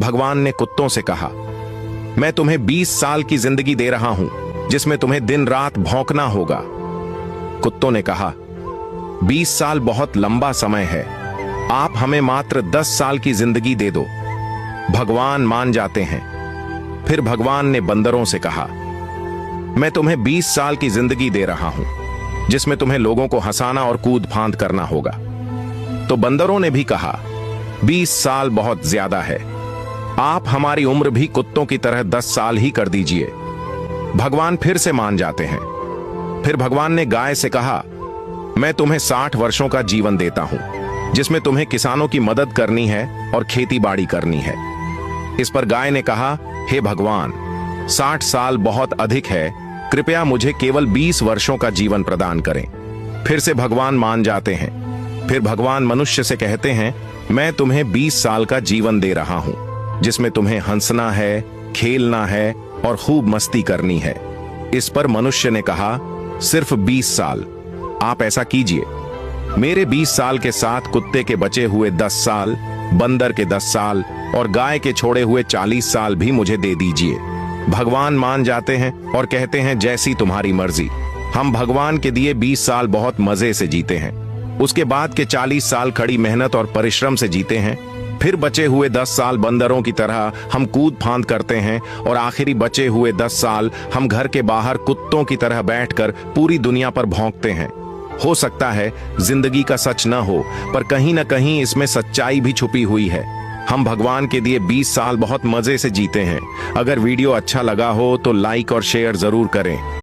भगवान ने कुत्तों से कहा, मैं तुम्हें 20 साल की जिंदगी दे रहा हूं, जिसमें तुम्हें दिन रात भौंकना होगा। कुत्तों ने कहा, 20 साल बहुत लंबा समय है, आप हमें मात्र 10 साल की जिंदगी दे दो। भगवान मान जाते हैं। फिर भगवान ने बंदरों से कहा, मैं तुम्हें 20 साल की जिंदगी दे रहा हूं, जिसमें तुम्हें लोगों को हंसाना और कूद फांद करना होगा। तो बंदरों ने भी कहा, 20 साल बहुत ज्यादा है, आप हमारी उम्र भी कुत्तों की तरह 10 साल ही कर दीजिए। भगवान फिर से मान जाते हैं। फिर भगवान ने गाय से कहा, मैं तुम्हें 60 वर्षों का जीवन देता हूं, जिसमें तुम्हें किसानों की मदद करनी है और खेती बाड़ी करनी है। इस पर गाय ने कहा, हे भगवान, 60 साल बहुत अधिक है, कृपया मुझे केवल 20 वर्षों का जीवन प्रदान करें। फिर से भगवान मान जाते हैं। फिर भगवान मनुष्य से कहते हैं, मैं तुम्हें 20 साल का जीवन दे रहा हूं, जिसमें तुम्हें हंसना है, खेलना है और खूब मस्ती करनी है। इस पर मनुष्य ने कहा, सिर्फ 20 साल, आप ऐसा कीजिए, मेरे 20 साल के साथ कुत्ते के बचे हुए 10 साल, बंदर के 10 साल और गाय के छोड़े हुए 40 साल भी मुझे दे दीजिए। भगवान मान जाते हैं और कहते हैं, जैसी तुम्हारी मर्जी। हम भगवान के दिए 20 साल बहुत मजे से जीते हैं। उसके बाद के 40 साल कड़ी मेहनत और परिश्रम से जीते हैं। फिर बचे हुए 10 साल बंदरों की तरह हम कूद फांद करते हैं और आखिरी बचे हुए 10 साल हम घर के बाहर कुत्तों की तरह बैठकर पूरी दुनिया पर भौंकते हैं। हो सकता है जिंदगी का सच न हो, पर कहीं ना कहीं इसमें सच्चाई भी छुपी हुई है। हम भगवान के दिए 20 साल बहुत मजे से जीते हैं। अगर वीडियो अच्छा लगा हो तो लाइक और शेयर जरूर करें।